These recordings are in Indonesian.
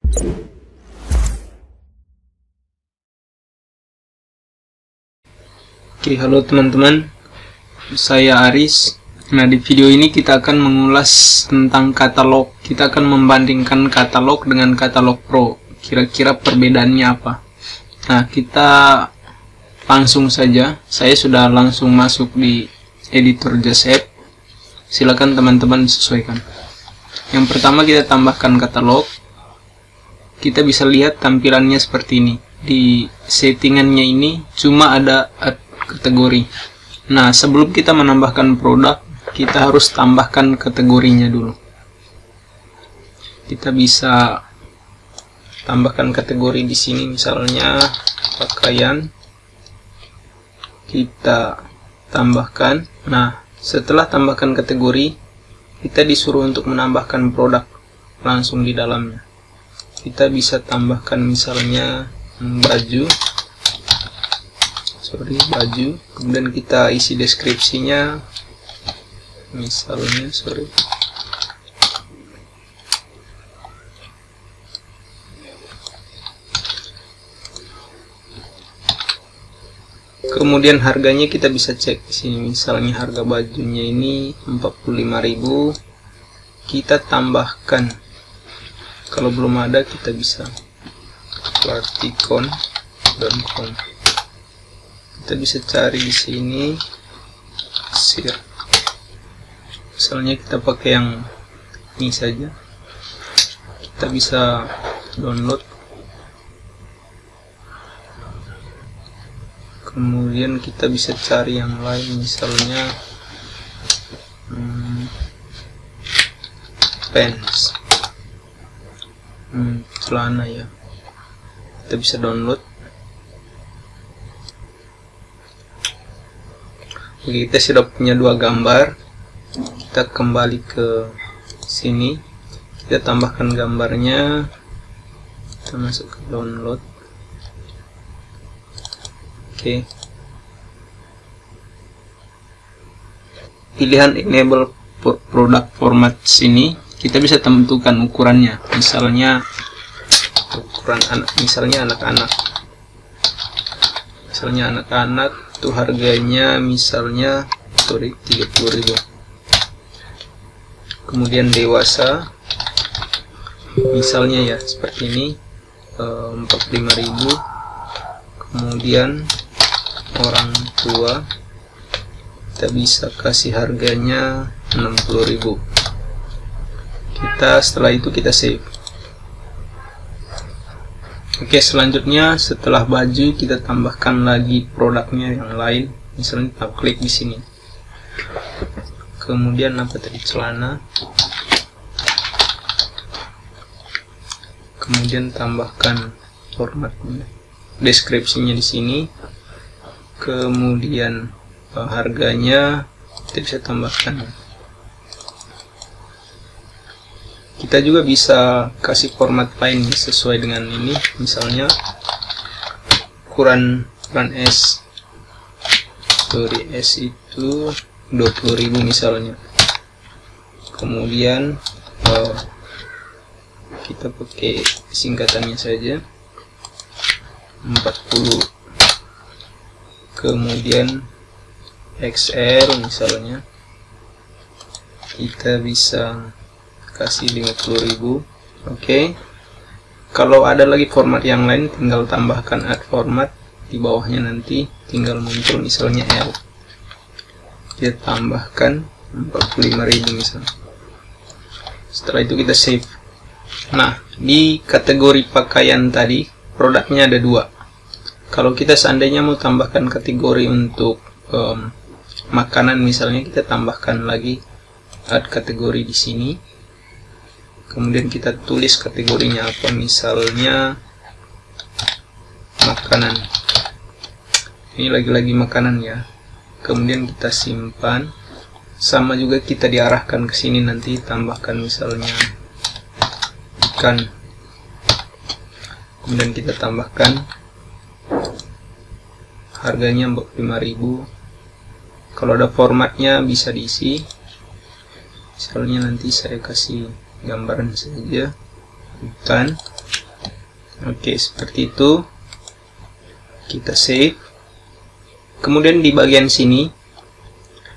Oke, halo teman-teman, saya Aris. Nah, di video ini kita akan mengulas tentang katalog. Kita akan membandingkan katalog dengan katalog Pro. Kira-kira perbedaannya apa? Nah, kita langsung saja. Saya sudah langsung masuk di editor Just App. Silakan teman-teman sesuaikan. Yang pertama kita tambahkan katalog. Kita bisa lihat tampilannya seperti ini. Di settingannya ini cuma ada kategori. Nah, sebelum kita menambahkan produk, kita harus tambahkan kategorinya dulu. Kita bisa tambahkan kategori di sini, misalnya pakaian. Kita tambahkan. Nah, setelah tambahkan kategori, kita disuruh untuk menambahkan produk langsung di dalamnya. Kita bisa tambahkan misalnya baju, kemudian kita isi deskripsinya, misalnya kemudian harganya kita bisa cek di sini, misalnya harga bajunya ini 45.000. Kita tambahkan, kalau belum ada kita bisa Clarticon.com. Kita bisa cari di sini sir. Misalnya kita pakai yang ini saja. Kita bisa download. Kemudian kita bisa cari yang lain, misalnya pants, celana ya. Kita bisa download. Oke, kita sudah punya dua gambar. Kita kembali ke sini, kita tambahkan gambarnya, kita masuk ke download. Oke, pilihan enable product format sini kita bisa tentukan ukurannya, misalnya ukuran anak, misalnya anak-anak itu harganya misalnya 30.000. Kemudian dewasa misalnya ya seperti ini 45.000. Kemudian orang tua kita bisa kasih harganya 60.000. Setelah itu kita save. Oke, selanjutnya setelah baju kita tambahkan lagi produknya yang lain. Misalnya kita klik di sini. Kemudian apa tadi, celana. Kemudian tambahkan formatnya, deskripsinya di sini. Kemudian harganya kita bisa tambahkan. Kita juga bisa kasih format lain sesuai dengan ini, misalnya ukuran S. S itu 20.000 misalnya. Kemudian kita pakai singkatannya saja 40. Kemudian XL misalnya kita bisa kasih 50.000. Oke. Kalau ada lagi format yang lain tinggal tambahkan add format, di bawahnya nanti tinggal muncul misalnya L. Kita tambahkan 45.000 misalnya. Setelah itu kita save. Nah, di kategori pakaian tadi produknya ada dua. Kalau kita seandainya mau tambahkan kategori untuk makanan misalnya, kita tambahkan lagi add kategori di sini. Kemudian kita tulis kategorinya apa, misalnya makanan. Ini lagi-lagi makanan ya. Kemudian kita simpan. Sama juga kita diarahkan ke sini, nanti tambahkan misalnya ikan. Kemudian kita tambahkan harganya 45.000. Kalau ada formatnya bisa diisi. Misalnya nanti saya kasih gambaran saja, ikan. Oke, seperti itu. Kita save. Kemudian di bagian sini,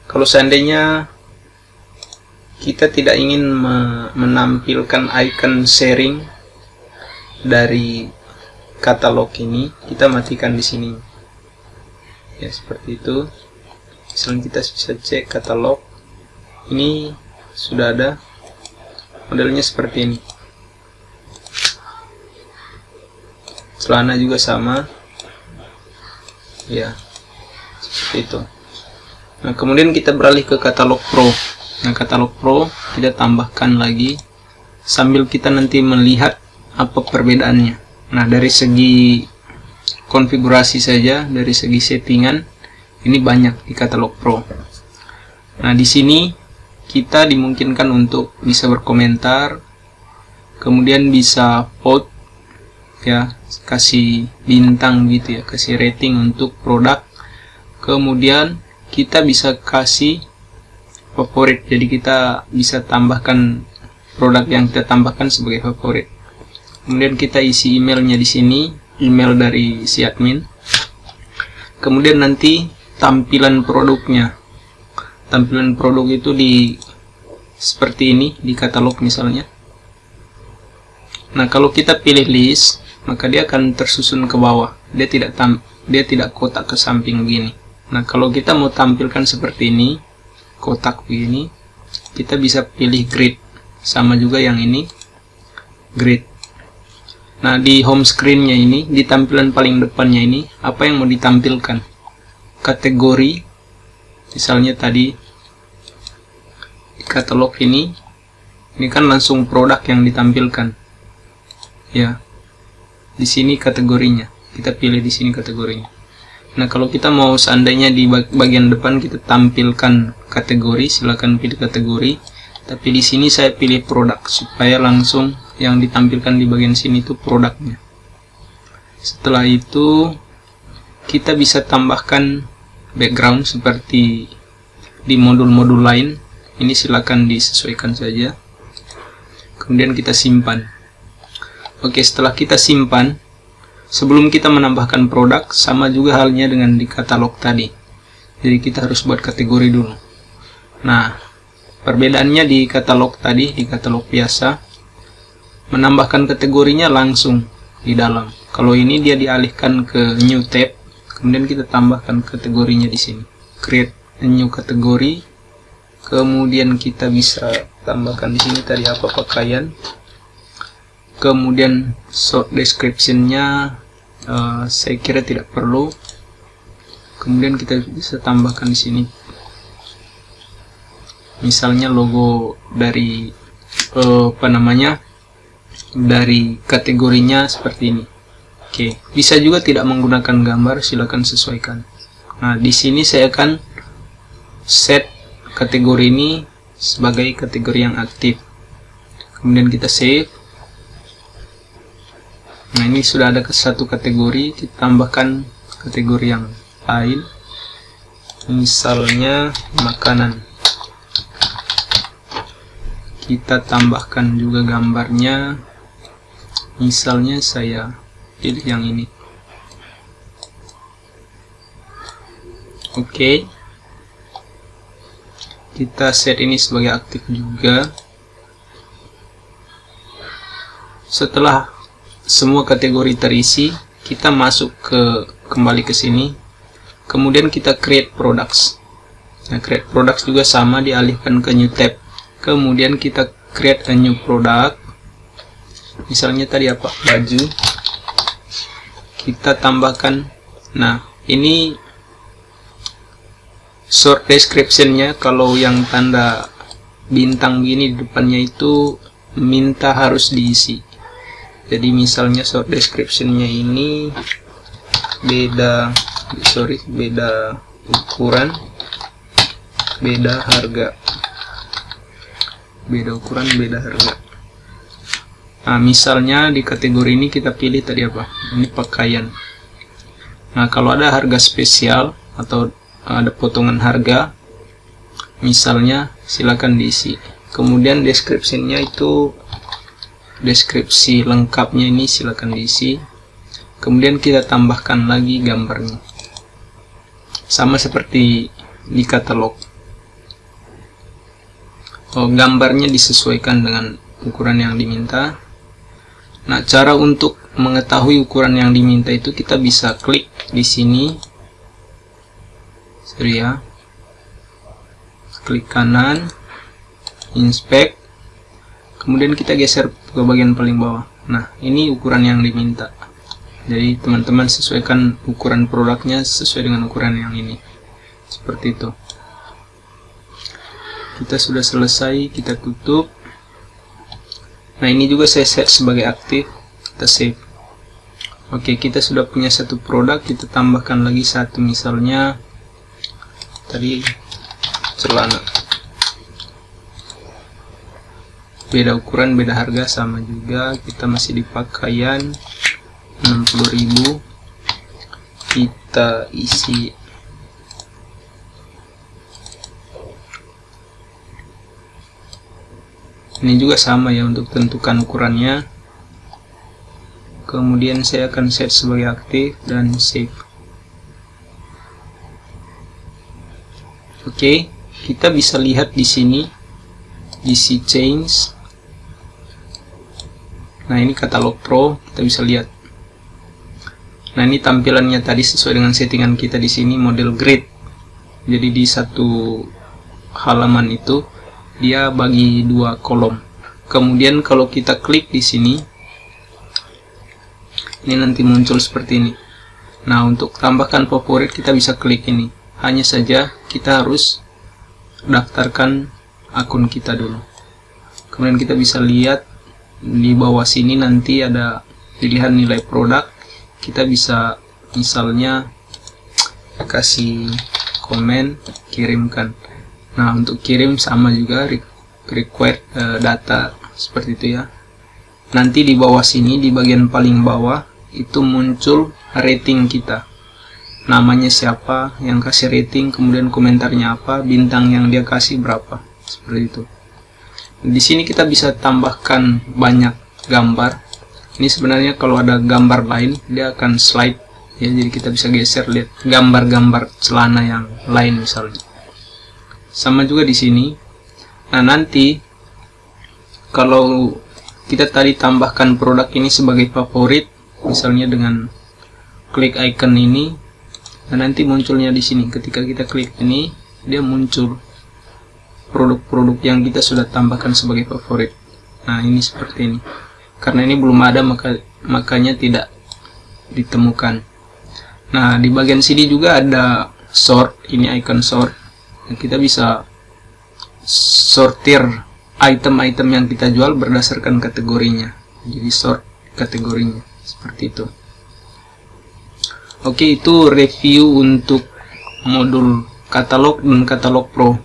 kalau seandainya kita tidak ingin menampilkan icon sharing dari katalog ini, kita matikan di sini. Ya, seperti itu. Misalnya kita bisa cek katalog. Ini sudah ada modelnya seperti ini. Celana juga sama. Ya, seperti itu. Nah, kemudian kita beralih ke katalog Pro. Nah, katalog Pro kita tambahkan lagi sambil kita nanti melihat apa perbedaannya. Nah, dari segi konfigurasi saja, dari segi settingan, ini banyak di katalog Pro. Nah, di sini kita dimungkinkan untuk bisa berkomentar, kemudian bisa vote, ya, kasih bintang gitu ya, kasih rating untuk produk. Kemudian kita bisa kasih favorit, jadi kita bisa tambahkan produk yang kita tambahkan sebagai favorit. Kemudian kita isi emailnya di sini, email dari si admin. Kemudian nanti tampilan produknya, tampilan produk itu di seperti ini di katalog misalnya. Nah, kalau kita pilih list, maka dia akan tersusun ke bawah, dia tidak kotak ke samping begini. Nah, kalau kita mau tampilkan seperti ini, kotak begini, kita bisa pilih grid, sama juga yang ini, grid. Nah, di home screen-nya ini, di tampilan paling depannya ini, apa yang mau ditampilkan? Kategori, misalnya tadi, di katalog ini kan langsung produk yang ditampilkan. Ya, di sini kategorinya, kita pilih di sini kategorinya. Nah, kalau kita mau seandainya di bagian depan kita tampilkan kategori, silakan pilih kategori. Tapi di sini saya pilih produk supaya langsung yang ditampilkan di bagian sini itu produknya. Setelah itu kita bisa tambahkan background seperti di modul-modul lain. Ini silakan disesuaikan saja. Kemudian kita simpan. Oke, setelah kita simpan, sebelum kita menambahkan produk, sama juga halnya dengan di katalog tadi. Jadi kita harus buat kategori dulu. Nah, perbedaannya di katalog tadi, di katalog biasa, menambahkan kategorinya langsung di dalam. Kalau ini dia dialihkan ke new tab, kemudian kita tambahkan kategorinya di sini. Create a new kategori. Kemudian kita bisa tambahkan di sini tadi apa pakaian. Kemudian short description-nya saya kira tidak perlu. Kemudian kita bisa tambahkan di sini. Misalnya logo dari dari kategorinya seperti ini. Oke, bisa juga tidak menggunakan gambar, silakan sesuaikan. Nah, di sini saya akan set kategori ini sebagai kategori yang aktif. Kemudian kita save. Nah, ini sudah ada satu kategori, kita tambahkan kategori yang lain. Misalnya makanan. Kita tambahkan juga gambarnya. Misalnya saya pilih yang ini. Oke. Kita set ini sebagai aktif juga. Setelah semua kategori terisi, kita masuk kembali ke sini. Kemudian kita create products. Nah, create products juga sama, dialihkan ke new tab. Kemudian kita create a new product. Misalnya tadi apa? Baju. Kita tambahkan. Nah, ini short description-nya, kalau yang tanda bintang begini di depannya itu minta harus diisi. Jadi misalnya short description-nya ini beda ukuran, beda harga. Beda ukuran, beda harga. Nah, misalnya di kategori ini kita pilih tadi apa? Ini pakaian. Nah, kalau ada harga spesial atau ada potongan harga, misalnya silakan diisi. Kemudian description-nya itu deskripsi lengkapnya ini silakan diisi. Kemudian kita tambahkan lagi gambarnya, sama seperti di katalog. Gambarnya disesuaikan dengan ukuran yang diminta. Nah, cara untuk mengetahui ukuran yang diminta itu kita bisa klik di sini, ya. Klik kanan, inspect, kemudian kita geser ke bagian paling bawah. Nah, ini ukuran yang diminta. Jadi teman-teman sesuaikan ukuran produknya sesuai dengan ukuran yang ini, seperti itu. Kita sudah selesai, kita tutup. Nah, ini juga saya set sebagai aktif, kita save. Oke, kita sudah punya satu produk, kita tambahkan lagi satu, misalnya tadi celana. Beda ukuran, beda harga, sama juga. Kita masih di pakaian, 60.000. Kita isi ini juga sama ya untuk tentukan ukurannya. Kemudian saya akan set sebagai aktif dan save. Oke, kita bisa lihat di sini DC change. Nah, ini katalog Pro, kita bisa lihat. Nah, ini tampilannya tadi sesuai dengan settingan kita di sini, model grid. Jadi di satu halaman itu dia bagi dua kolom. Kemudian kalau kita klik di sini, ini nanti muncul seperti ini. Nah, untuk tambahkan favorit kita bisa klik ini. Hanya saja kita harus daftarkan akun kita dulu. Kemudian kita bisa lihat di bawah sini nanti ada pilihan nilai produk. Kita bisa misalnya kasih komen, kirimkan. Nah, untuk kirim sama juga require data, seperti itu ya. Nanti di bawah sini, di bagian paling bawah itu muncul rating kita, namanya siapa yang kasih rating, kemudian komentarnya apa, bintang yang dia kasih berapa, seperti itu. Di sini kita bisa tambahkan banyak gambar. Ini sebenarnya kalau ada gambar lain dia akan slide ya, jadi kita bisa geser, lihat gambar-gambar celana yang lain misalnya. Sama juga di sini. Nah, nanti kalau kita tadi tambahkan produk ini sebagai favorit, misalnya dengan klik icon ini, nah nanti munculnya di sini. Ketika kita klik ini, dia muncul produk-produk yang kita sudah tambahkan sebagai favorit. Nah, ini seperti ini. Karena ini belum ada, makanya tidak ditemukan. Nah, di bagian sini juga ada sort, ini icon sort. Kita bisa sortir item-item yang kita jual berdasarkan kategorinya, jadi sort kategorinya, seperti itu. Oke, itu review untuk modul katalog dan katalog Pro.